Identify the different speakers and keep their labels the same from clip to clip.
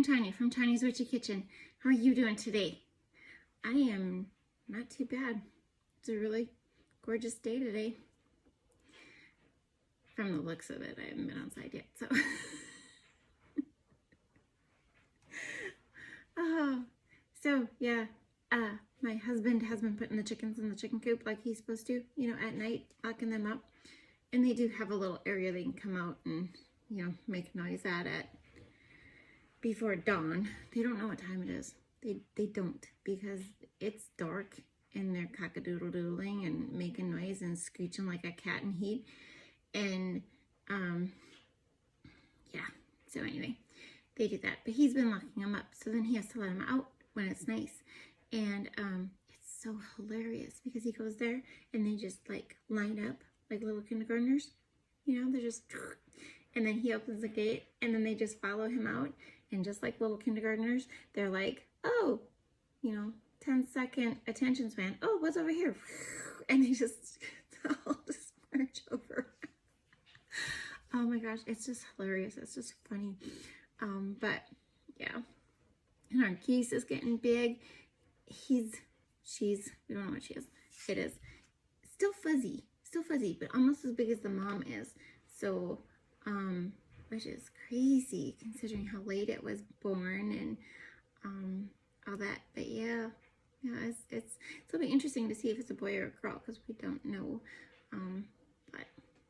Speaker 1: I'm Tonya from Tonya's Witchy Kitchen. How are you doing today? I am not too bad. It's a really gorgeous day today. From the looks of it, I haven't been outside yet, so. My husband has been putting the chickens in the chicken coop like he's supposed to, at night, locking them up. And they do have a little area they can come out and, make noise at before dawn. They don't know what time it is. They don't, because it's dark and they're cock-a-doodle-doodling and making noise and screeching like a cat in heat. And, so anyway, they do that. But he's been locking them up, so then he has to let them out when it's nice. And it's so hilarious because he goes there and they just like line up like little kindergartners. They're just, and then he opens the gate and then they just follow him out. And just like little kindergartners, they're like, oh, 10-second attention span. Oh, what's over here? And they just all just merge over. Oh my gosh, it's just hilarious. It's just funny. But yeah. And our geese is getting big. She's, we don't know what she is. It is still fuzzy, but almost as big as the mom is. So, which is crazy considering how late it was born and all that. But yeah, it'll be interesting to see if it's a boy or a girl because we don't know. But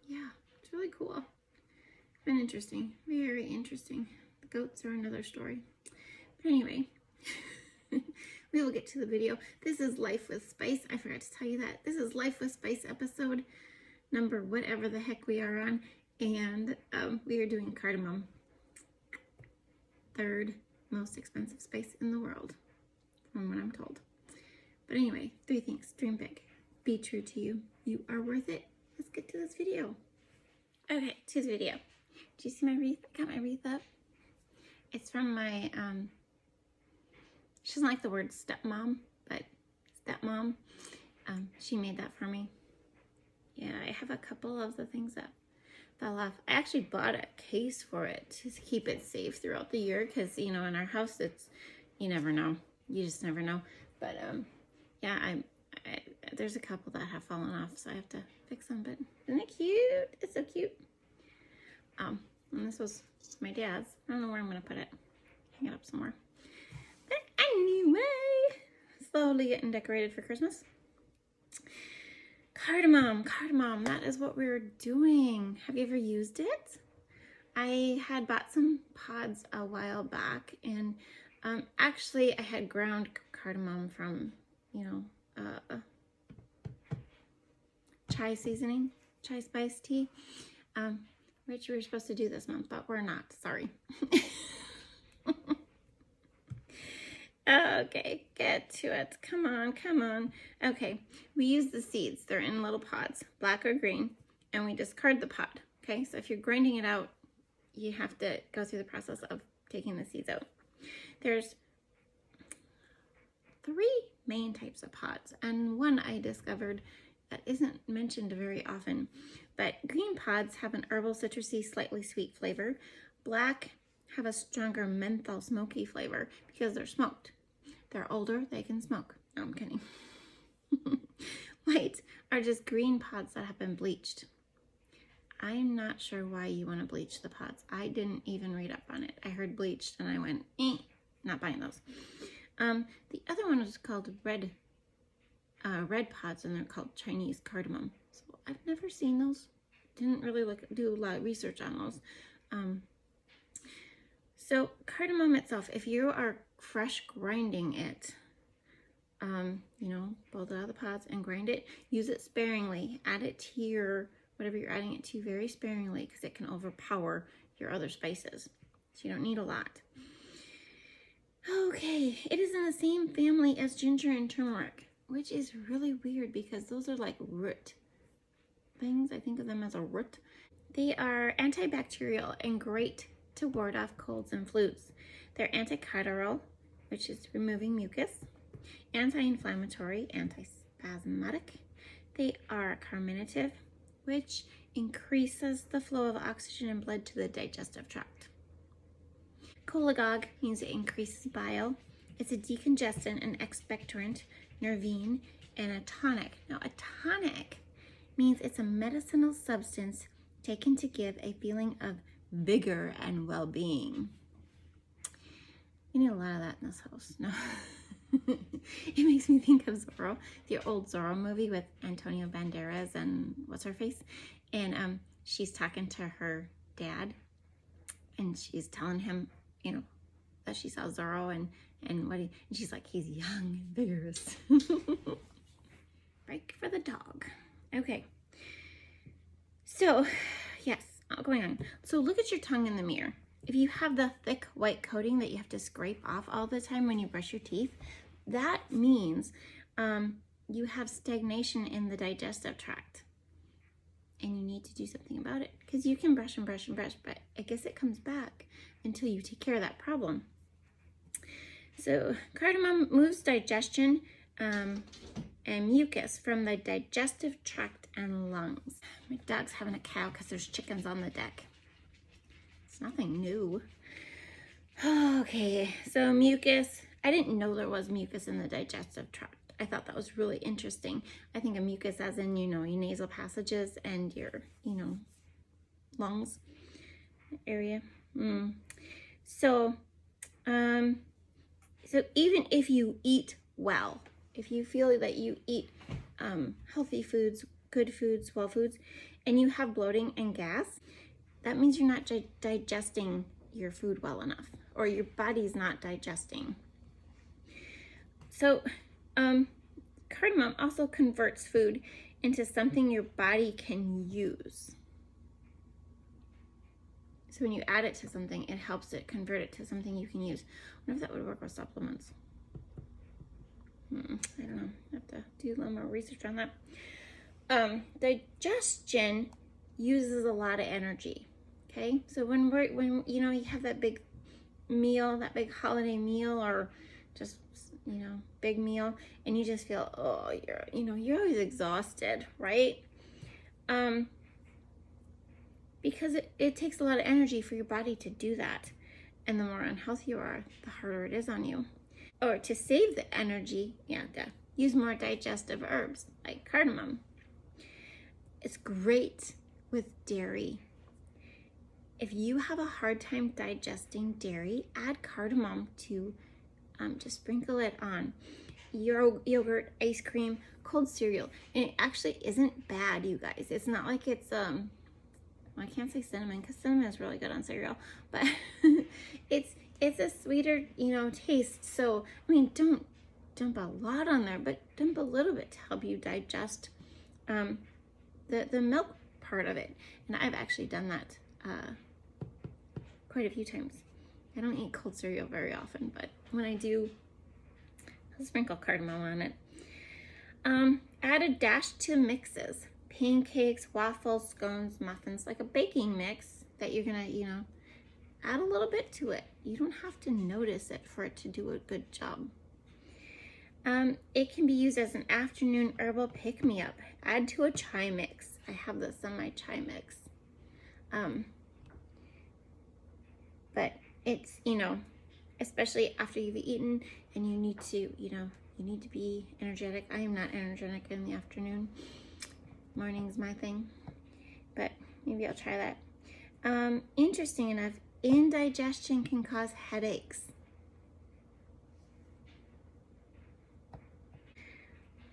Speaker 1: yeah, it's really cool. It's been interesting, very interesting. The goats are another story. But anyway, we will get to the video. This is Life with Spice. I forgot to tell you that. This is Life with Spice episode number whatever the heck we are on. And we are doing cardamom. Third most expensive spice in the world, from what I'm told. But anyway, 3 things. Dream big. Be true to you. You are worth it. Let's get to this video. Okay, to the video. Do you see my wreath? I got my wreath up. It's from my, she doesn't like the word stepmom, but stepmom. She made that for me. Yeah, I have a couple of the things that fell off. I actually bought a case for it to keep it safe throughout the year because, in our house, you never know. You just never know. But, yeah, there's a couple that have fallen off, so I have to fix them. But isn't it cute? It's so cute. And this was my dad's. I don't know where I'm going to put it. Hang it up somewhere. But anyway, slowly getting decorated for Christmas. Cardamom, that is what we're doing. Have you ever used it? I had bought some pods a while back, and actually I had ground cardamom from, chai seasoning, chai spice tea, which we were supposed to do this month, but we're not, sorry. Okay, get to it. Come on. Okay, we use the seeds. They're in little pods, black or green, and we discard the pod. Okay, so if you're grinding it out, you have to go through the process of taking the seeds out. There's 3 main types of pods, and one I discovered that isn't mentioned very often. But green pods have an herbal, citrusy, slightly sweet flavor. Black have a stronger menthol smoky flavor because they're smoked. They're older, they can smoke. No, I'm kidding. White are just green pods that have been bleached. I'm not sure why you want to bleach the pods. I didn't even read up on it. I heard bleached and I went, not buying those. The other one is called red pods, and they're called Chinese cardamom. So I've never seen those. Didn't really do a lot of research on those. So cardamom itself, if you are fresh grinding it, pull it out of the pods and grind it, use it sparingly. Add it to your, whatever you're adding it to, very sparingly, because it can overpower your other spices. So you don't need a lot. Okay, it is in the same family as ginger and turmeric, which is really weird because those are like root things. I think of them as a root. They are antibacterial and great to ward off colds and flus. They're anticatarrhal, which is removing mucus, anti-inflammatory, antispasmodic. They are carminative, which increases the flow of oxygen and blood to the digestive tract. Cholagogue means it increases bile. It's a decongestant, an expectorant, nervine, and a tonic. Now, a tonic means it's a medicinal substance taken to give a feeling of vigor and well-being. You need a lot of that in this house. No. It makes me think of Zorro, the old Zorro movie with Antonio Banderas and what's her face? And she's talking to her dad, and she's telling him, you know, that she saw Zorro and and she's like, he's young and vigorous. Break for the dog. Okay. So, yes, going on. So look at your tongue in the mirror. If you have the thick white coating that you have to scrape off all the time when you brush your teeth, that means you have stagnation in the digestive tract. And you need to do something about it, because you can brush and brush and brush, but I guess it comes back until you take care of that problem. So cardamom moves digestion and mucus from the digestive tract and lungs. My dog's having a cow because there's chickens on the deck. It's nothing new. Okay, so mucus. I didn't know there was mucus in the digestive tract. I thought that was really interesting. I think of mucus as in, you know, your nasal passages and your, you know, lungs area. So even if you eat well, if you feel that you eat healthy foods, good foods, well foods, and you have bloating and gas, that means you're not digesting your food well enough, or your body's not digesting. So cardamom also converts food into something your body can use. So when you add it to something, it helps it convert it to something you can use. I wonder if that would work with supplements. I don't know. I have to do a little more research on that. Digestion uses a lot of energy. Okay, so when you know, you have that big meal, that big holiday meal, or just, you know, big meal, and you just feel, oh, you're always exhausted, right? Because it takes a lot of energy for your body to do that. And the more unhealthy you are, the harder it is on you. Or to save the energy, use more digestive herbs like cardamom. It's great with dairy. If you have a hard time digesting dairy, add cardamom to just sprinkle it on yogurt, ice cream, cold cereal. And it actually isn't bad, you guys. It's not like it's well, I can't say cinnamon because cinnamon is really good on cereal, but it's a sweeter, you know, taste. So I mean, don't dump a lot on there, but dump a little bit to help you digest the milk part of it. And I've actually done that quite a few times. I don't eat cold cereal very often, but when I do, I'll sprinkle cardamom on it. Add a dash to mixes. Pancakes, waffles, scones, muffins, like a baking mix that you're gonna, you know, add a little bit to it. You don't have to notice it for it to do a good job. It can be used as an afternoon herbal pick-me-up. Add to a chai mix. I have this on my chai mix. But it's, you know, especially after you've eaten and you need to, you know, you need to be energetic. I am not energetic in the afternoon. Morning's my thing, but maybe I'll try that. Interesting enough, indigestion can cause headaches.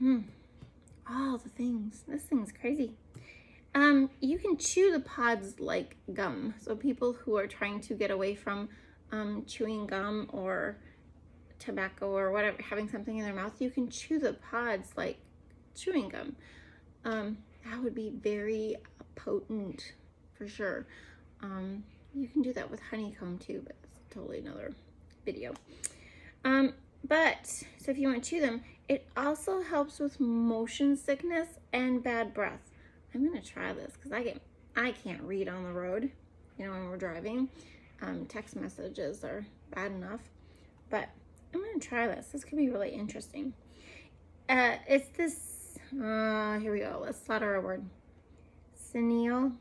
Speaker 1: All the things. This thing's crazy. You can chew the pods like gum. So people who are trying to get away from chewing gum or tobacco or whatever, having something in their mouth, you can chew the pods like chewing gum. That would be very potent for sure. You can do that with honeycomb too, but it's totally another video. But so if you want to chew them, it also helps with motion sickness and bad breath. I'm gonna try this because I can't read on the road, you know, when we're driving. Text messages are bad enough, but I'm gonna try this. This could be really interesting. It's this. Here we go. Let's slaughter a word. Cineal.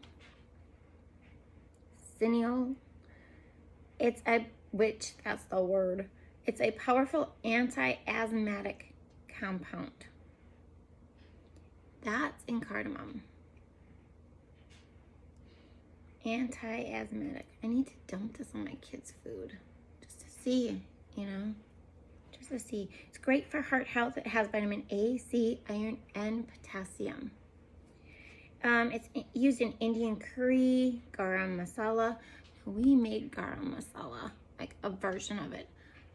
Speaker 1: It's a which, that's the word. It's a powerful anti-asthmatic compound. That's in cardamom. Anti-asthmatic. I need to dump this on my kids' food just to see, you know, just to see. It's great for heart health. It has vitamin A, C, iron, and potassium. It's used in Indian curry, garam masala. We made garam masala, like a version of it.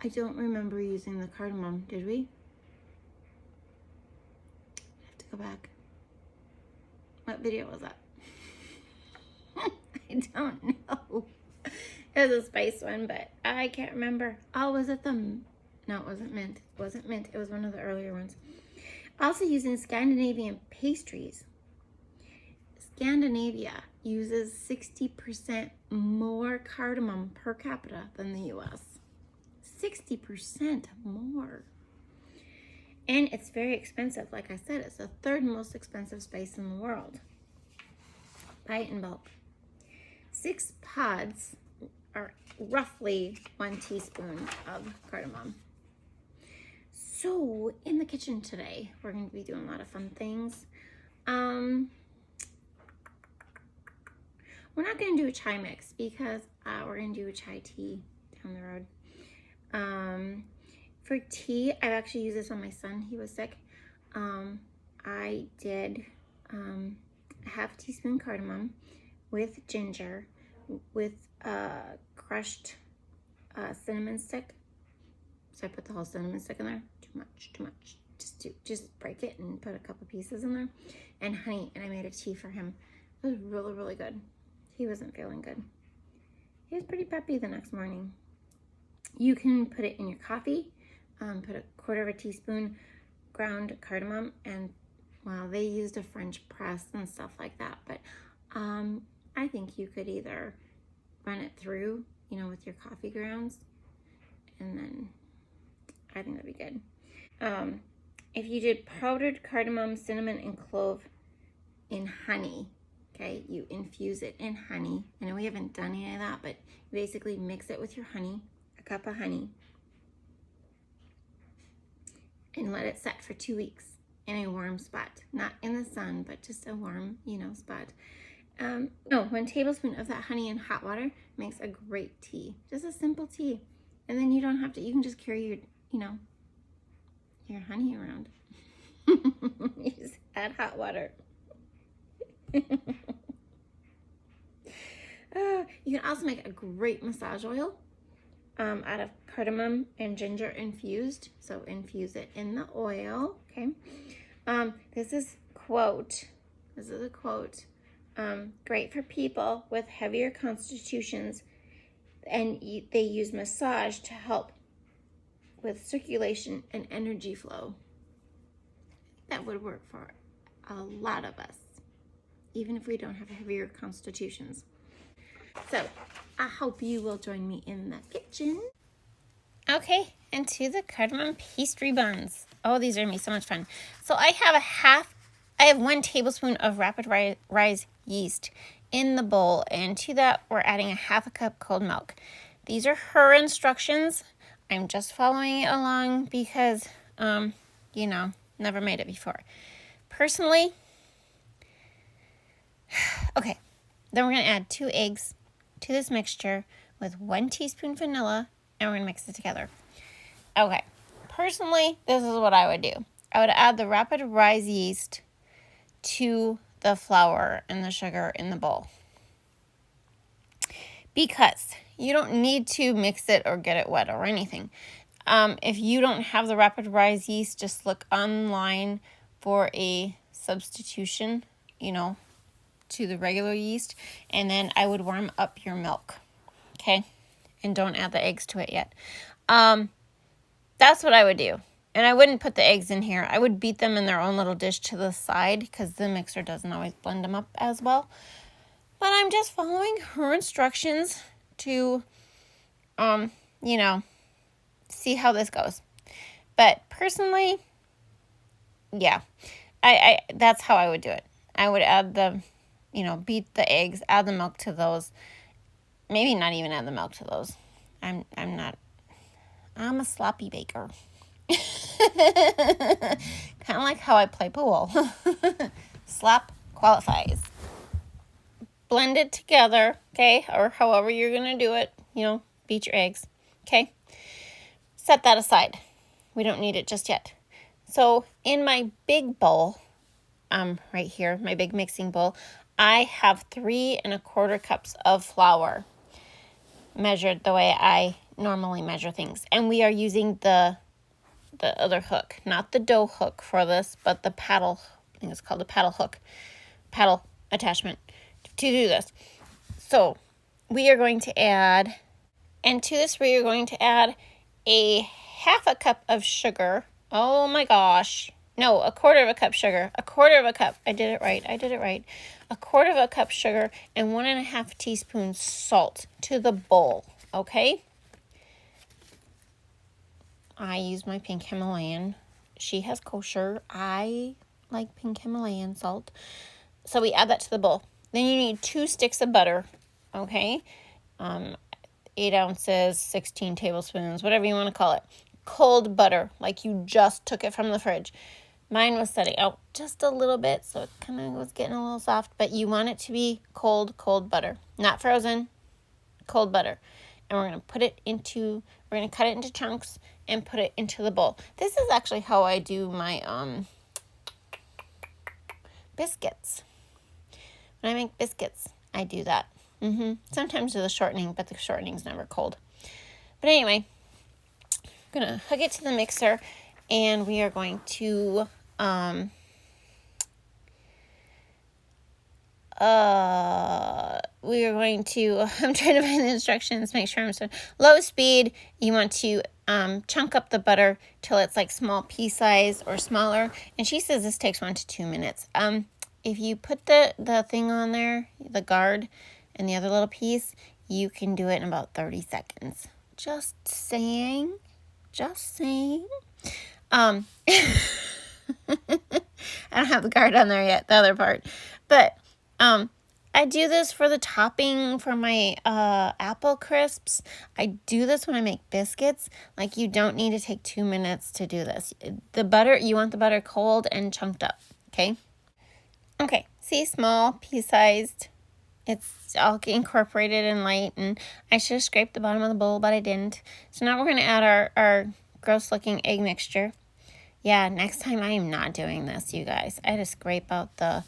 Speaker 1: I don't remember using the cardamom, did we? I have to go back. What video was that? I don't know. It was a spice one, but I can't remember. Oh, was it the... No, it wasn't mint. It wasn't mint. It was one of the earlier ones. Also used in Scandinavian pastries. Scandinavia uses 60% more cardamom per capita than the US. 60% more. And it's very expensive. Like I said, it's the third most expensive spice in the world. Buy it in bulk. 6 pods are roughly 1 teaspoon of cardamom. So in the kitchen today, we're going to be doing a lot of fun things. We're not going to do a chai mix because we're going to do a chai tea down the road. For tea, I've actually used this on my son. He was sick. I did a half teaspoon cardamom with ginger, with crushed cinnamon stick. So I put the whole cinnamon stick in there. Too much. Just break it and put a couple pieces in there. And honey, and I made a tea for him. It was really, really good. He wasn't feeling good. He was pretty peppy the next morning. You can put it in your coffee. Put a 1/4 teaspoon ground cardamom, and well, they used a French press and stuff like that, but I think you could either run it through, you know, with your coffee grounds, and then I think that'd be good. If you did powdered cardamom, cinnamon, and clove in honey, okay, you infuse it in honey. I know we haven't done any of that, but basically mix it with your honey, a cup of honey, and let it set for 2 weeks in a warm spot. Not in the sun, but just a warm, you know, spot. 1 tablespoon of that honey in hot water makes a great tea. Just a simple tea. And then you don't have to, you can just carry your, you know, your honey around. You just add hot water. You can also make a great massage oil out of cardamom and ginger infused. So infuse it in the oil, okay? This is a quote. Great for people with heavier constitutions, and they use massage to help with circulation and energy flow. That would work for a lot of us, even if we don't have heavier constitutions. So I hope you will join me in the kitchen. Okay, and to the cardamom pastry buns. Oh, these are gonna be so much fun. So I have 1 tablespoon of rapid rise yeast in the bowl, and to that we're adding a 1/2 cup cold milk. These are her instructions. I'm just following it along because, you know, never made it before. Personally, okay, then we're gonna add 2 eggs to this mixture with 1 teaspoon vanilla, and we're gonna mix it together. Okay, personally, this is what I would do. I would add the rapid rise yeast to the flour and the sugar in the bowl, because you don't need to mix it or get it wet or anything. If you don't have the rapid rise yeast, just look online for a substitution, you know, to the regular yeast, and then I would warm up your milk, okay? And don't add the eggs to it yet. That's what I would do. And I wouldn't put the eggs in here. I would beat them in their own little dish to the side because the mixer doesn't always blend them up as well. But I'm just following her instructions to, you know, see how this goes. But personally, yeah, I that's how I would do it. I would add the, you know, beat the eggs, add the milk to those. Maybe not even add the milk to those. I'm a sloppy baker. Kind of like how I play pool. Slop qualifies. Blend it together, okay? Or however you're going to do it. You know, beat your eggs, okay? Set that aside. We don't need it just yet. So in my big bowl, right here, my big mixing bowl, I have 3 1/4 cups of flour, measured the way I normally measure things. And we are using the other hook, not the dough hook for this, but the paddle, I think it's called a paddle hook, paddle attachment to do this. So we are going to add, and to this we are going to add a 1/2 cup of sugar. Oh my gosh. No, 1/4 cup sugar. 1/4 cup. I did it right. 1/4 cup sugar and 1.5 teaspoons salt to the bowl. Okay. I use my pink Himalayan. She has kosher. I like pink Himalayan salt. So we add that to the bowl. Then you need 2 sticks of butter. Okay. 8 ounces, 16 tablespoons, whatever you want to call it. Cold butter, like you just took it from the fridge. Mine was setting out just a little bit, so it kind of was getting a little soft, but you want it to be cold butter, not frozen, cold butter. And we're going to we're going to cut it into chunks and put it into the bowl. This is actually how I do my biscuits. When I make biscuits, I do that. Sometimes do the shortening, but the shortening's never cold. But anyway, I'm going to hook it to the mixer, and we are going to I'm trying to find the instructions, make sure I'm so low speed. You want to chunk up the butter till it's like small pea size or smaller. And she says this takes 1 to 2 minutes. If you put the thing on there, the guard and the other little piece, you can do it in about 30 seconds. Just saying. I don't have the guard on there yet, the other part. But I do this for the topping for my apple crisps. I do this when I make biscuits. Like, you don't need to take 2 minutes to do this. The butter, you want the butter cold and chunked up, okay? Okay, see, small, pea-sized. It's all incorporated and light, and I should have scraped the bottom of the bowl, but I didn't. So now we're going to add our gross-looking egg mixture. Yeah, next time I am not doing this, you guys. I had to scrape out the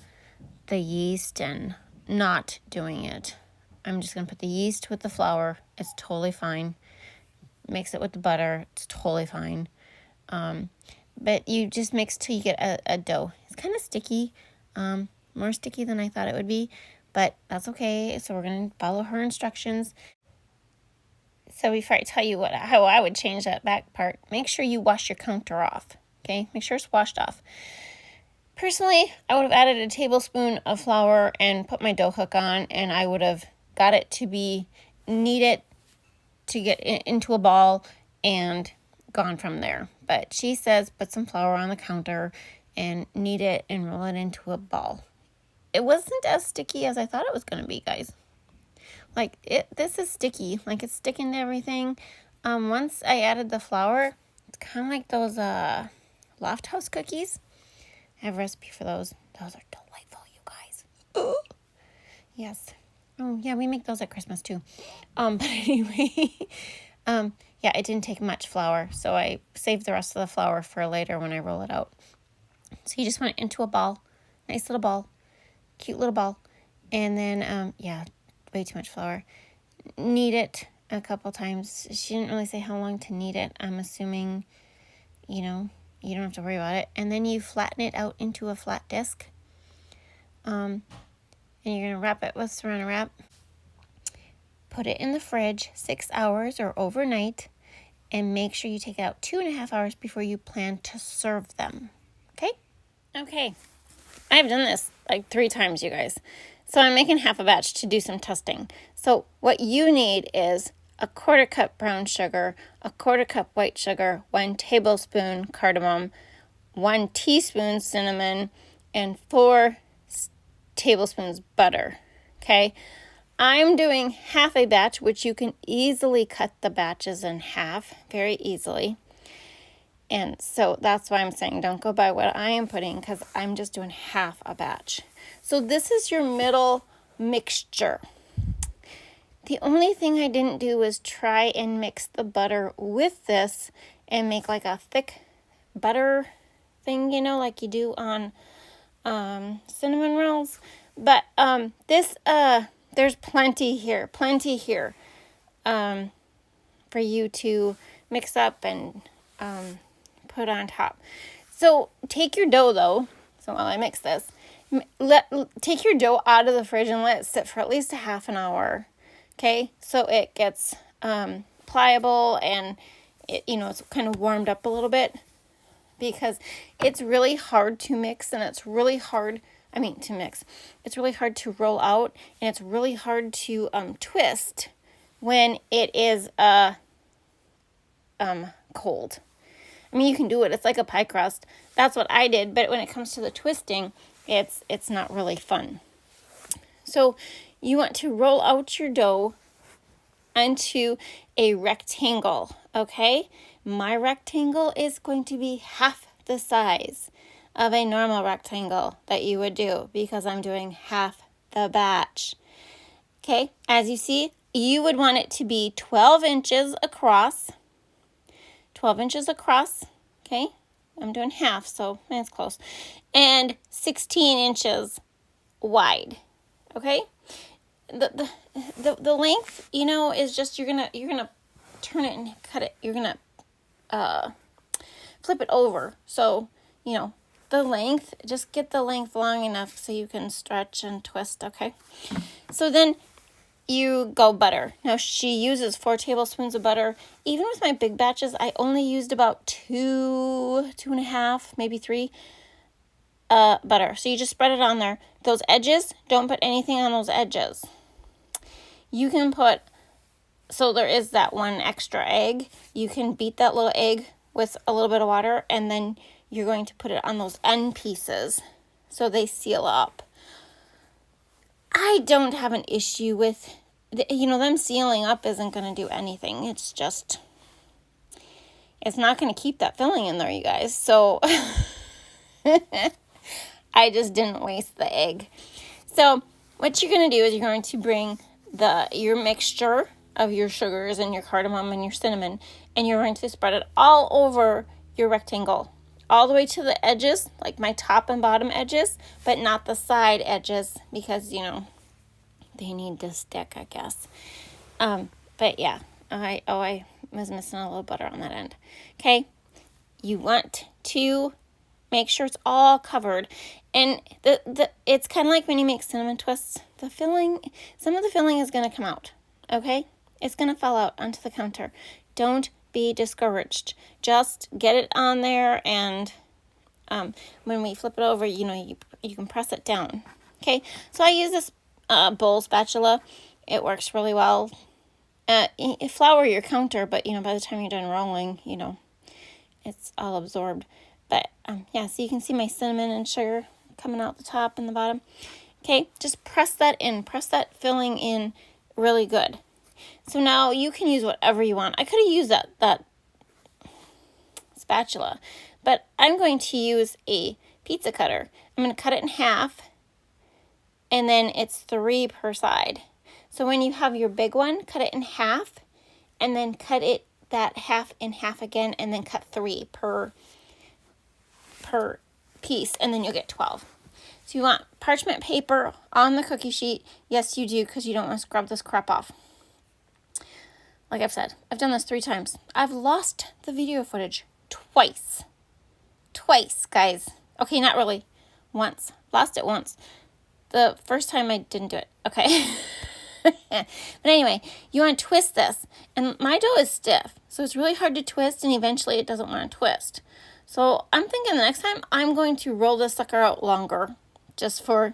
Speaker 1: yeast and not doing it. I'm just going to put the yeast with the flour. It's totally fine. Mix it with the butter. It's totally fine. But you just mix till you get a dough. It's kind of sticky. More sticky than I thought it would be. But that's okay. So we're going to follow her instructions. So before I tell you how I would change that back part, make sure you wash your counter off. Okay, make sure it's washed off. Personally, I would have added a tablespoon of flour and put my dough hook on, and I would have got it to knead it to get into a ball and gone from there. But she says put some flour on the counter and knead it and roll it into a ball. It wasn't as sticky as I thought it was going to be, guys. Like, this is sticky. Like, it's sticking to everything. Once I added the flour, it's kind of like those Loft House cookies. I have a recipe for those. Those are delightful, you guys. Ooh. Yes. Oh, yeah, we make those at Christmas, too. But anyway, yeah, it didn't take much flour, so I saved the rest of the flour for later when I roll it out. So you just want it into a ball. Nice little ball. Cute little ball. And then, yeah, way too much flour. Knead it a couple times. She didn't really say how long to knead it. I'm assuming, you know, you don't have to worry about it. And then you flatten it out into a flat disc. And you're going to wrap it with Saran wrap. Put it in the fridge 6 hours or overnight. And make sure you take it out 2.5 hours before you plan to serve them. Okay? Okay. I've done this like 3 times, you guys. So I'm making half a batch to do some testing. So what you need is 1/4 cup brown sugar, 1/4 cup white sugar, 1 tablespoon cardamom, 1 teaspoon cinnamon, and 4 tablespoons butter. Okay? I'm doing half a batch, which you can easily cut the batches in half, very easily. And so that's why I'm saying don't go by what I am putting, because I'm just doing half a batch. So this is your middle mixture. The only thing I didn't do was try and mix the butter with this and make like a thick butter thing, you know, like you do on cinnamon rolls. But there's plenty here for you to mix up and put on top. So take your dough though. So while I mix this, take your dough out of the fridge and let it sit for at least a half an hour. Okay, so it gets pliable and it, you know, it's kind of warmed up a little bit, because it's really hard to mix, and it's really hard, it's really hard to roll out, and it's really hard to twist when it is cold. I mean, you can do it. It's like a pie crust. That's what I did, but when it comes to the twisting, it's not really fun. So you want to roll out your dough onto a rectangle, okay? My rectangle is going to be half the size of a normal rectangle that you would do, because I'm doing half the batch. Okay, as you see, you would want it to be 12 inches across. 12 inches across, okay? I'm doing half, so that's close. And 16 inches wide, okay? The length, you know, is just you're gonna turn it and cut it. You're gonna flip it over. So, you know, the length, just get the length long enough so you can stretch and twist, okay? So then you go butter. Now she uses 4 tablespoons of butter. Even with my big batches, I only used about 2.5, maybe 3 butter. So you just spread it on there. Those edges, don't put anything on those edges. You can put, so there is that one extra egg. You can beat that little egg with a little bit of water, and then you're going to put it on those end pieces so they seal up. I don't have an issue with, them sealing up isn't going to do anything. It's just, it's not going to keep that filling in there, you guys. So I just didn't waste the egg. So what you're going to do is you're going to bring your mixture of your sugars and your cardamom and your cinnamon, and you're going to spread it all over your rectangle, all the way to the edges, like my top and bottom edges, but not the side edges, because, you know, they need to stick, I guess. But yeah, I was missing a little butter on that end. Okay, you want to make sure it's all covered. And it's kind of like when you make cinnamon twists, some of the filling is going to come out, okay? It's going to fall out onto the counter. Don't be discouraged. Just get it on there, and when we flip it over, you can press it down, okay? So I use this bowl spatula. It works really well. Flour your counter, but, by the time you're done rolling, it's all absorbed. But, yeah, so you can see my cinnamon and sugar coming out the top and the bottom. Okay, just press that in. Press that filling in really good. So now you can use whatever you want. I could have used that spatula, but I'm going to use a pizza cutter. I'm going to cut it in half, and then it's 3 per side. So when you have your big one, cut it in half, and then cut that half in half again, and then cut 3 per piece, and then you'll get 12. So you want parchment paper on the cookie sheet. Yes, you do, because you don't want to scrub this crap off. Like I've said, I've done this 3 times. I've lost the video footage twice. Twice, guys. Okay, not really. Once. Lost it once. The first time I didn't do it. Okay. But anyway, you want to twist this. And my dough is stiff, so it's really hard to twist, and eventually it doesn't want to twist. So I'm thinking the next time I'm going to roll this sucker out longer, just for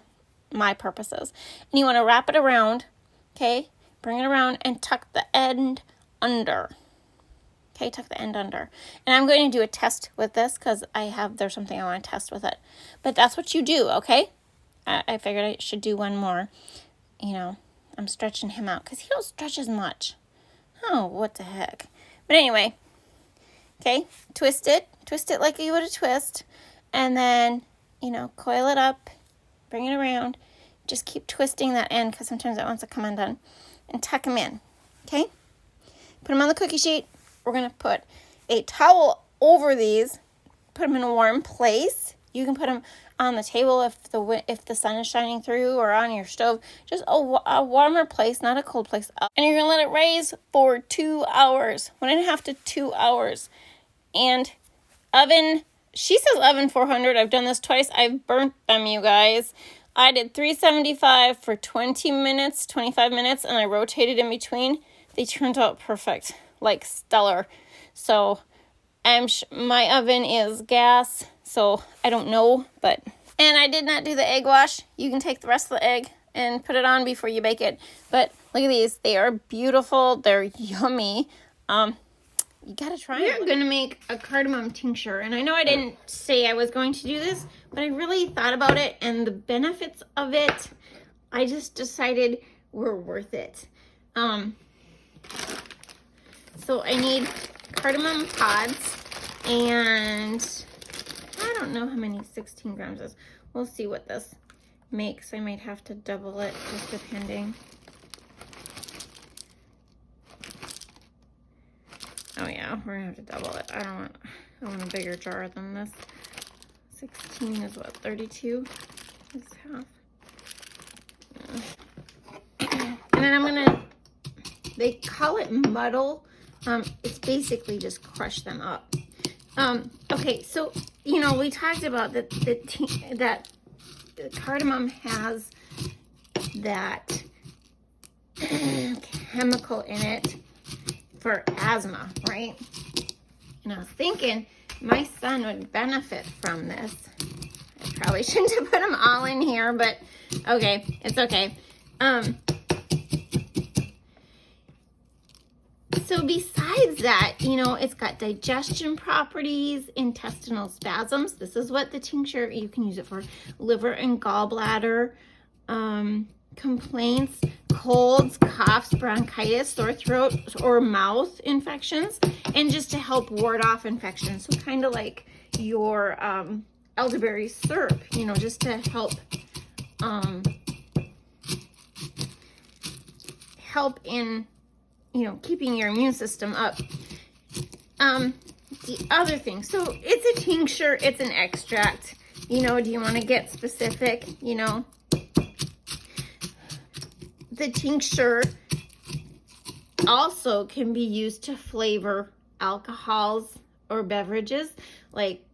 Speaker 1: my purposes. And you want to wrap it around, okay? Bring it around and tuck the end under. Okay, tuck the end under. And I'm going to do a test with this, because there's something I want to test with it. But that's what you do, okay? I figured I should do one more, I'm stretching him out because he don't stretch as much. Oh, what the heck. But anyway, okay, twist it like you would a twist, and then, you know, coil it up, bring it around, just keep twisting that end because sometimes it wants to come undone, and tuck them in, okay? Put them on the cookie sheet. We're going to put a towel over these, put them in a warm place. You can put them on the table if the sun is shining through, or on your stove, just a warmer place, not a cold place. And you're going to let it raise for 2 hours, 1.5 to 2 hours. And oven, she says oven 400. I've done this twice. I've burnt them, you guys. I did 375 for 20 minutes, 25 minutes, and I rotated in between. They turned out perfect, like stellar. So my oven is gas, so I don't know, but, and I did not do the egg wash. You can take the rest of the egg and put it on before you bake it. But look at these. They are beautiful. They're yummy. You gotta try it. We're gonna make a cardamom tincture, and I know I didn't say I was going to do this, but I really thought about it, and the benefits of it, I just decided were worth it. So I need cardamom pods, and I don't know how many 16 grams is. We'll see what this makes. I might have to double it, just depending. Oh yeah, we're gonna have to double it. I want a bigger jar than this. 16 is what, 32? Is half. Yeah. And then they call it muddle. It's basically just crush them up. Okay, so, you know, we talked about that the cardamom has that chemical in it for asthma, right? And I was thinking my son would benefit from this. I probably shouldn't have put them all in here, but okay, it's okay. So besides that, you know, it's got digestion properties, intestinal spasms. This is what the tincture, you can use it for liver and gallbladder complaints, colds, coughs, bronchitis, sore throat, or mouth infections, and just to help ward off infections. So kind of like your elderberry syrup, you know, just to help in, you know, keeping your immune system up. The other thing, so it's a tincture, it's an extract, you know, do you want to get specific, you know? The tincture also can be used to flavor alcohols or beverages. Like,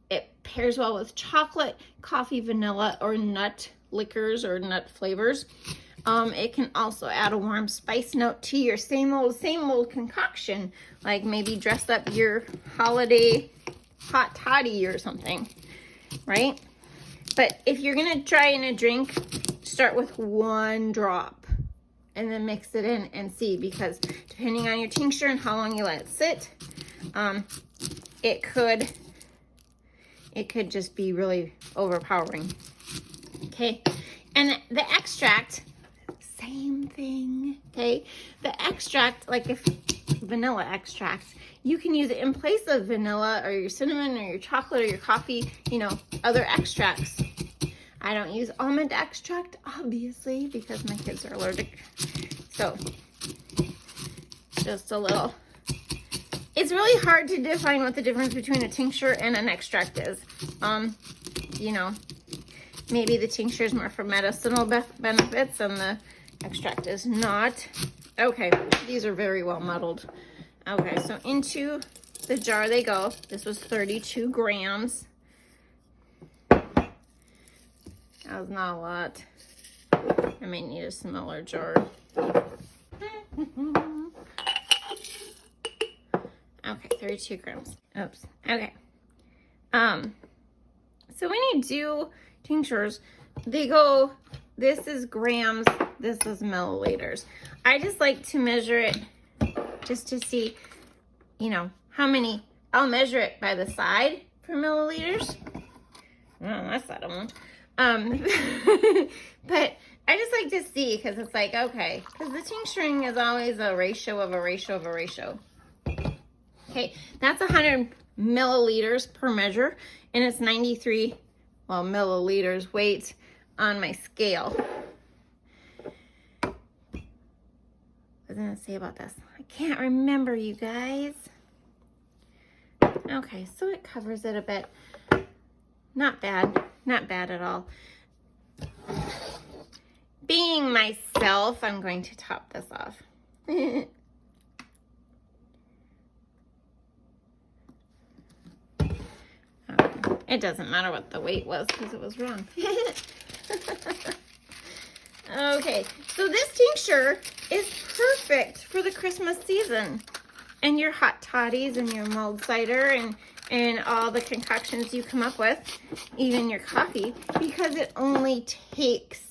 Speaker 1: it pairs well with chocolate, coffee, vanilla, or nut liquors or nut flavors. It can also add a warm spice note to your same old concoction, like maybe dress up your holiday hot toddy or something, right? But if you're gonna try in a drink, start with 1 drop and then mix it in and see, because depending on your tincture and how long you let it sit, it could just be really overpowering. Okay, and the extract, same thing. Okay, the extract, like if vanilla extract, you can use it in place of vanilla or your cinnamon or your chocolate or your coffee, you know, other extracts. I don't use almond extract, obviously, because my kids are allergic. So, just a little. It's really hard to define what the difference between a tincture and an extract is. You know, maybe the tincture is more for medicinal benefits and the extract is not. Okay, these are very well muddled. Okay, so into the jar they go. This was 32 grams. That was not a lot. I may need a smaller jar. Okay, 32 grams. Oops. Okay. So when you do tinctures, they go, this is grams, this is milliliters. I just like to measure it just to see, you know, how many. I'll measure it by the side for milliliters. Oh, that's that I won't. But I just like to see because it's like, okay, because the tincturing is always a ratio of a ratio of a ratio. Okay, that's 100 milliliters per measure, and it's 93, well, milliliters weight on my scale. What was I going to say about this? I can't remember, you guys. Okay, so it covers it a bit. Not bad. Not bad at all. Being myself, I'm going to top this off. It doesn't matter what the weight was because it was wrong. Okay, so this tincture is perfect for the Christmas season. And your hot toddies and your mulled cider and all the concoctions you come up with, even your coffee, because it only takes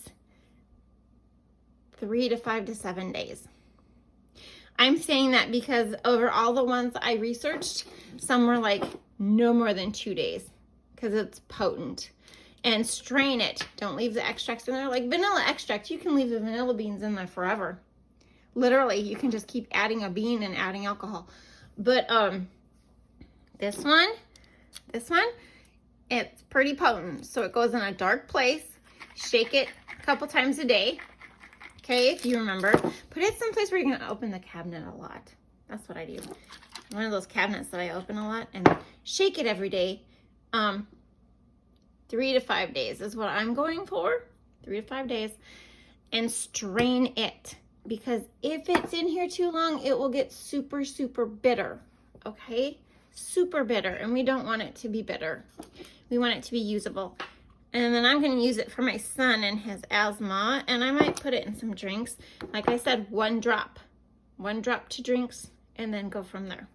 Speaker 1: 3 to 5 to 7 days. I'm saying that because over all the ones I researched, some were like no more than 2 days because it's potent. And strain it. Don't leave the extracts in there. Like vanilla extract, you can leave the vanilla beans in there forever. Literally, you can just keep adding a bean and adding alcohol. But this one, it's pretty potent. So it goes in a dark place. Shake it a couple times a day. Okay, if you remember. Put it someplace where you're going to open the cabinet a lot. That's what I do. One of those cabinets that I open a lot. And shake it every day. 3 to 5 days is what I'm going for. 3 to 5 days. And strain it. Because if it's in here too long, it will get super, super bitter. Okay? Super bitter. And we don't want it to be bitter. We want it to be usable. And then I'm going to use it for my son and his asthma. And I might put it in some drinks. Like I said, 1 drop. 1 drop to drinks. And then go from there.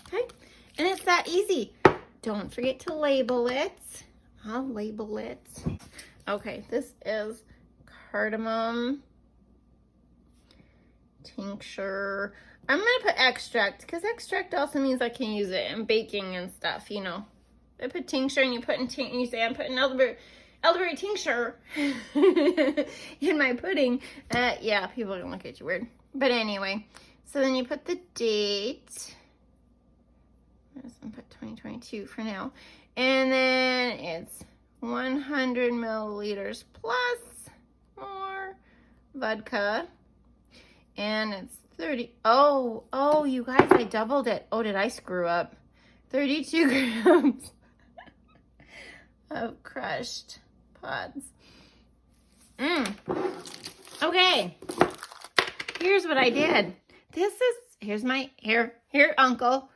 Speaker 1: Okay? And it's that easy. Don't forget to label it. I'll label it. Okay, this is Cardamom Tincture. I'm going to put extract because extract also means I can use it in baking and stuff, you know. I put tincture and you put in and you say I'm putting elderberry tincture in my pudding. Yeah, people are going to look at you weird. But anyway, so then you put the date. I'm just going to put 2022 for now. And then it's 100 milliliters plus more vodka. And it's 30. Oh, you guys, I doubled it. Oh, did I screw up? 32 grams of crushed pods. Okay. Here's what I did. Here's my, here, uncle.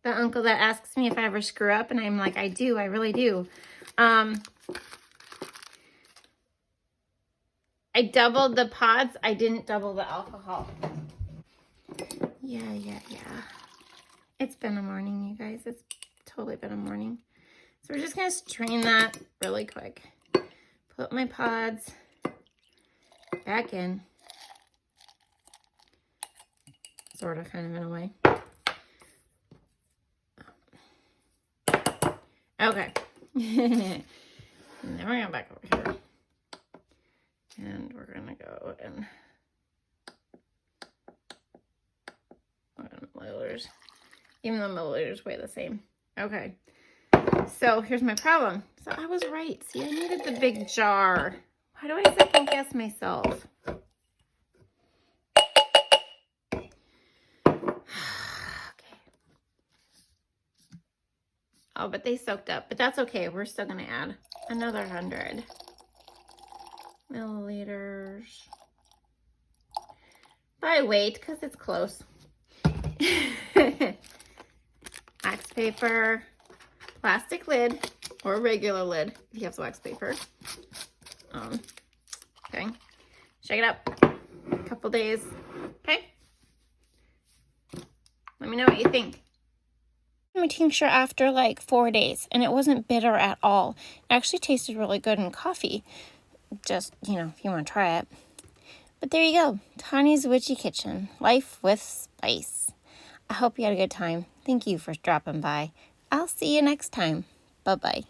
Speaker 1: The uncle that asks me if I ever screw up, and I'm like, I do, I really do. I doubled the pods. I didn't double the alcohol. Yeah. It's been a morning, you guys. It's totally been a morning. So we're just going to strain that really quick. Put my pods back in. Sort of, kind of in a way. Okay. And then we're going back over here. And we're going to go and milliliters. Even though milliliters weigh the same. Okay. So here's my problem. So I was right. See, I needed the big jar. Why do I second guess myself? Oh, but they soaked up. But that's okay. We're still going to add another 100 milliliters by weight because it's close. Wax paper, plastic lid, or regular lid if you have wax paper. Okay. Shake it up. A couple days. Okay. Let me know what you think. My tincture after like 4 days, and it wasn't bitter at all. It actually tasted really good in coffee. Just, you know, if you want to try it. But there you go. Tanya's Witchy Kitchen. Life with spice. I hope you had a good time. Thank you for dropping by. I'll see you next time. Bye-bye.